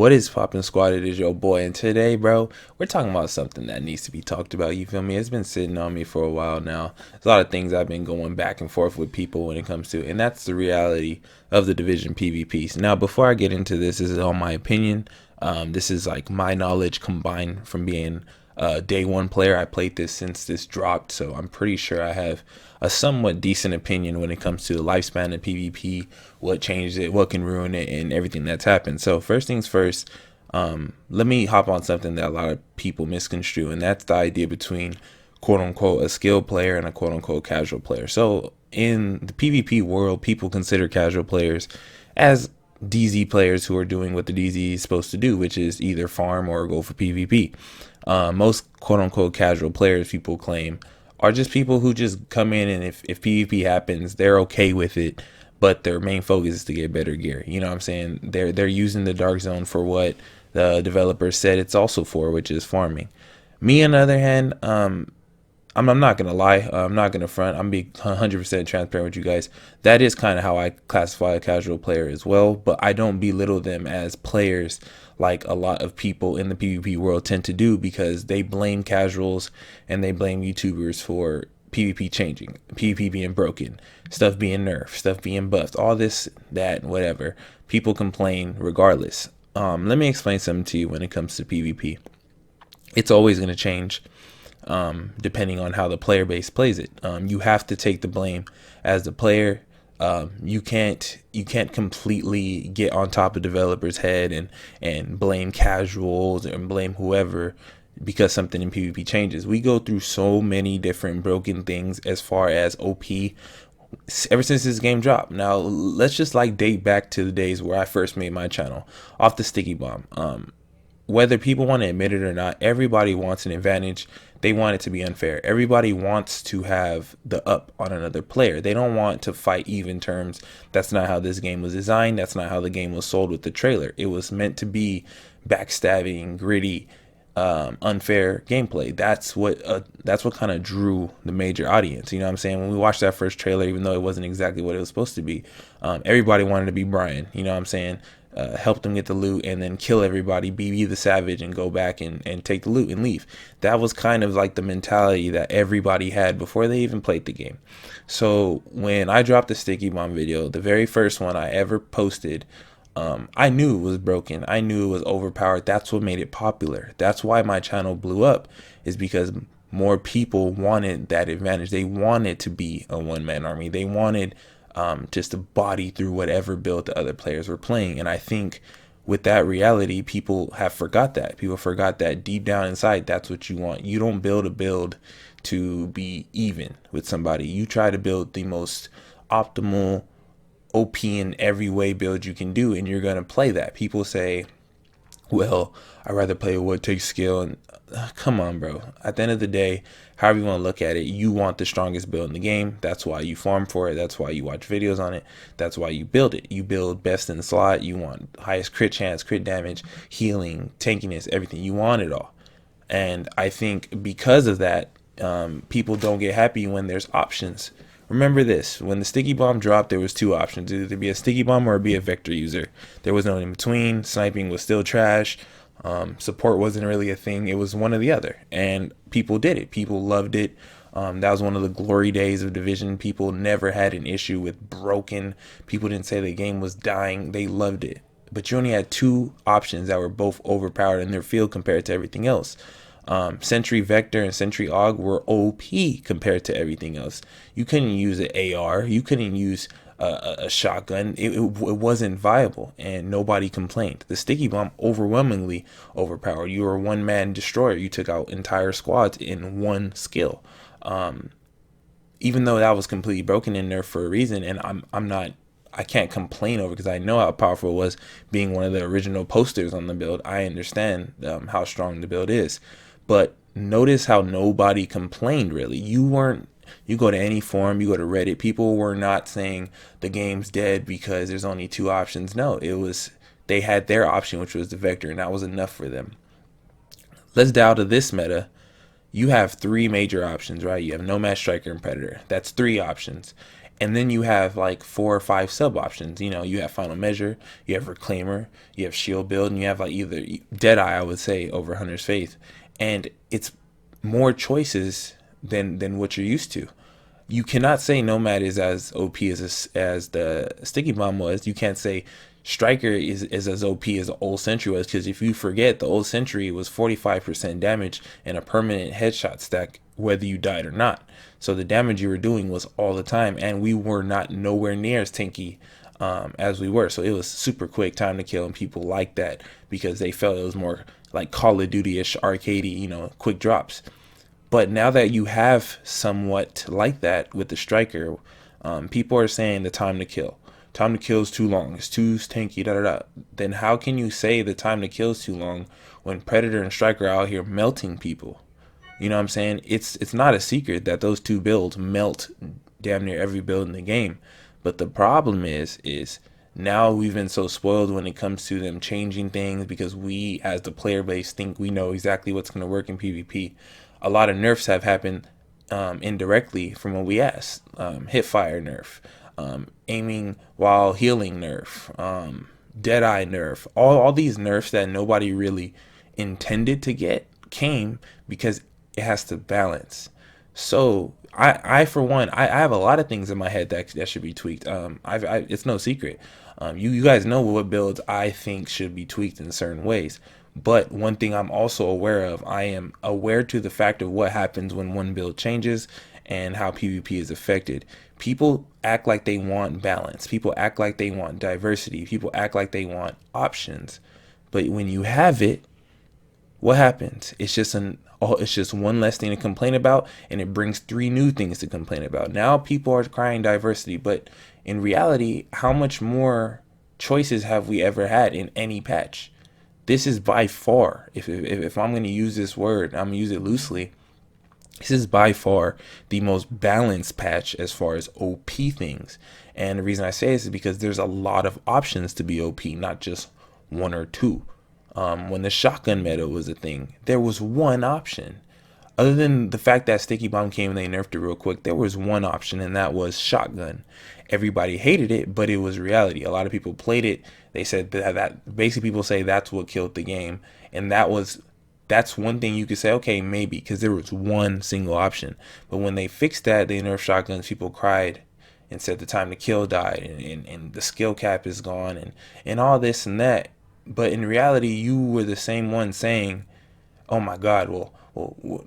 What is poppin' squad? It is your boy, and today, bro, we're talking about something that needs to be talked about. You feel me? It's been sitting on me for a while now. There's a lot of things I've been going back and forth with people when it comes to, and that's the reality of the division PvPs. Now, before I get into this is all my opinion. This is like my knowledge combined from being a day one player. I played this since this dropped, so I'm pretty sure I have a somewhat decent opinion when it comes to the lifespan of PvP, what changed it, what can ruin it, and everything that's happened. So first things first, let me hop on something that a lot of people misconstrue, and that's the idea between quote unquote a skilled player and a quote unquote casual player. So in the PvP world, people consider casual players as DZ players who are doing what the DZ is supposed to do, which is either farm or go for PvP. Most quote unquote casual players, people claim, are just people who just come in, and if PvP happens, they're okay with it, but their main focus is to get better gear. You know what I'm saying? They're using the dark zone for what the developer said it's also for, which is farming. Me, on the other hand, I'm not gonna lie. I'm not gonna front. I'm being 100% transparent with you guys. That is kind of how I classify a casual player as well. But I don't belittle them as players like a lot of people in the PvP world tend to do, because they blame casuals and they blame YouTubers for PvP changing, PvP being broken, stuff being nerfed, stuff being buffed, all this, that, whatever. People complain regardless. Let me explain something to you when it comes to PvP. It's always going to change depending on how the player base plays it. You have to take the blame as the player. You can't completely get on top of developers' head and blame casuals and blame whoever because something in PvP changes. We go through so many different broken things as far as OP ever since this game dropped. Now let's just like date back to the days where I first made my channel off the sticky bomb. Whether people want to admit it or not, everybody wants an advantage. They want it to be unfair. Everybody wants to have the up on another player. They don't want to fight even terms. That's not how this game was designed. That's not how the game was sold with the trailer. It was meant to be backstabbing, gritty, unfair gameplay. That's what kind of drew the major audience. You know what I'm saying? When we watched that first trailer, even though it wasn't exactly what it was supposed to be, everybody wanted to be Brian. You know what I'm saying? Help them get the loot and then kill everybody, be the savage, and go back and take the loot and leave. That was kind of like the mentality that everybody had before they even played the game. So when I dropped the sticky bomb video, the very first one I ever posted, I knew it was broken. I knew it was overpowered. That's what made it popular. That's why my channel blew up, is because more people wanted that advantage. They wanted to be a one-man army. They wanted just to body through whatever build the other players were playing. And I think with that reality, people have forgot that. People forgot that deep down inside, that's what you want. You don't build a build to be even with somebody. You try to build the most optimal OP in every way build you can do, and you're going to play that. People say, well, I'd rather play what takes skill. And come on, bro. At the end of the day, however you want to look at it, you want the strongest build in the game. That's why you farm for it. That's why you watch videos on it. That's why you build it. You build best in the slot. You want highest crit chance, crit damage, healing, tankiness, everything. You want it all. And I think because of that, people don't get happy when there's options. Remember this, when the sticky bomb dropped, there was two options: either be a sticky bomb or be a vector user. There was no in between. Sniping was still trash. Support wasn't really a thing. It was one or the other, and people did it. People loved it. That was one of the glory days of Division. People never had an issue with broken. People didn't say the game was dying. They loved it. But you only had two options that were both overpowered in their field compared to everything else. Sentry Vector and Sentry AUG were OP compared to everything else. You couldn't use an AR. You couldn't use a shotgun. It wasn't viable, and nobody complained. The sticky bomb overwhelmingly overpowered. You were a one-man destroyer. You took out entire squads in one skill. Even though that was completely broken in there for a reason, and I can't complain over, because I know how powerful it was. Being one of the original posters on the build, I understand how strong the build is. But notice how nobody complained, really. You go to any forum, you go to Reddit, people were not saying the game's dead because there's only two options. No, they had their option, which was the Vector, and that was enough for them. Let's dial to this meta. You have three major options, right? You have Nomad, Striker, and Predator. That's three options. And then you have like 4 or 5 sub options. You know, you have Final Measure, you have Reclaimer, you have Shield Build, and you have like either Deadeye, I would say, over Hunter's Faith. And it's more choices than what you're used to. You cannot say Nomad is as OP as the Sticky Bomb was. You can't say Striker is as OP as the old Sentry was, because if you forget, the old Sentry was 45% damage and a permanent headshot stack whether you died or not. So the damage you were doing was all the time, and we were not nowhere near as tanky as we were. So it was super quick time to kill, and people liked that because they felt it was more like Call of Duty-ish, arcadey, you know, quick drops. But now that you have somewhat like that with the Striker, people are saying the time to kill. Time to kill is too long. It's too tanky, da da da. Then how can you say the time to kill is too long when Predator and Striker are out here melting people? You know what I'm saying? It's not a secret that those two builds melt damn near every build in the game. But the problem is now we've been so spoiled when it comes to them changing things, because we as the player base think we know exactly what's going to work in PvP. A lot of nerfs have happened indirectly from what we asked. Hipfire nerf, aiming while healing nerf, Deadeye nerf. All these nerfs that nobody really intended to get came because it has to balance. So I for one, I have a lot of things in my head that should be tweaked. It's no secret. You guys know what builds I think should be tweaked in certain ways. But one thing I'm also aware of, I am aware to the fact of what happens when one build changes and how PvP is affected. People act like they want balance. People act like they want diversity. People act like they want options. But when you have it, what happens? It's just one less thing to complain about, and it brings 3 new things to complain about. Now people are crying diversity, but in reality, how much more choices have we ever had in any patch? This is by far, if I'm going to use this word, I'm going to use it loosely. This is by far the most balanced patch as far as OP things. And the reason I say this is because there's a lot of options to be OP, not just 1 or 2. When the shotgun meta was a thing, there was one option. Other than the fact that Sticky Bomb came and they nerfed it real quick, there was one option, and that was shotgun. Everybody hated it, but it was reality. A lot of people played it. They said that basically people say that's what killed the game, and that's one thing you could say, okay, maybe, because there was one single option. But when they fixed that, they nerfed shotguns, people cried and said the time to kill died, and the skill cap is gone, and all this and that. But in reality, you were the same one saying, oh my God, well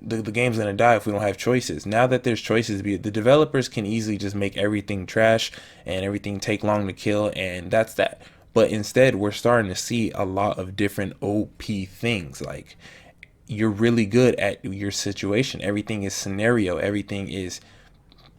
the game's going to die if we don't have choices. Now that there's choices, the developers can easily just make everything trash and everything take long to kill, and that's that. But instead, we're starting to see a lot of different OP things. Like, you're really good at your situation. Everything is scenario. Everything is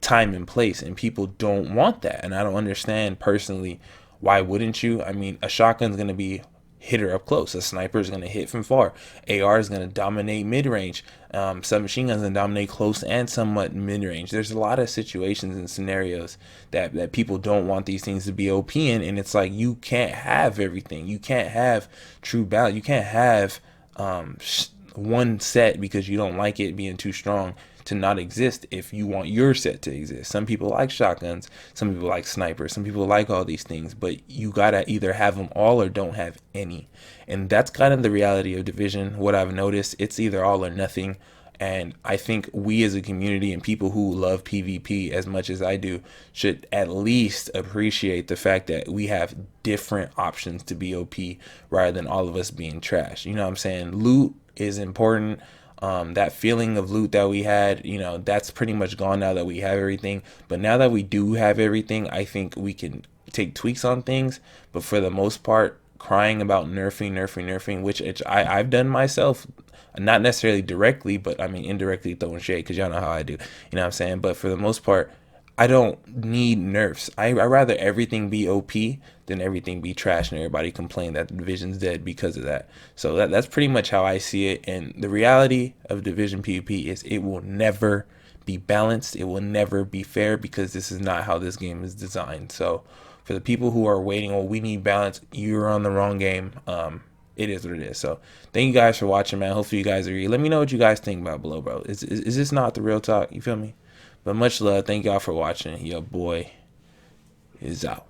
time and place, and people don't want that. And I don't understand personally, why wouldn't you? I mean, a shotgun's going to be hitter up close. A sniper is going to hit from far. AR is going to dominate mid-range. Submachine guns going to dominate close and somewhat mid-range. There's a lot of situations and scenarios that people don't want these things to be OP in, and it's like, you can't have everything. You can't have true balance. You can't have one set because you don't like it being too strong to not exist if you want your set to exist. Some people like shotguns, some people like snipers, some people like all these things, but you gotta either have them all or don't have any. And that's kind of the reality of Division. What I've noticed, it's either all or nothing. And I think we as a community and people who love PvP as much as I do should at least appreciate the fact that we have different options to be OP rather than all of us being trash. You know what I'm saying? Loot is important. That feeling of loot that we had, you know, that's pretty much gone now that we have everything. But now that we do have everything, I think we can take tweaks on things. But for the most part, crying about nerfing, which I've done myself, not necessarily directly, but I mean indirectly throwing shade, because y'all know how I do. You know what I'm saying? But for the most part, I don't need nerfs. I rather everything be OP than everything be trash and everybody complain that the Division's dead because of that. So that's pretty much how I see it. And the reality of Division PvP is it will never be balanced. It will never be fair, because this is not how this game is designed. So for the people who are waiting, oh, we need balance, you're on the wrong game. It is what it is. So thank you guys for watching, man. Hopefully you guys agree. Let me know what you guys think about below, bro. Is this not the real talk? You feel me? But much love. Thank y'all for watching. Yo, boy. is out.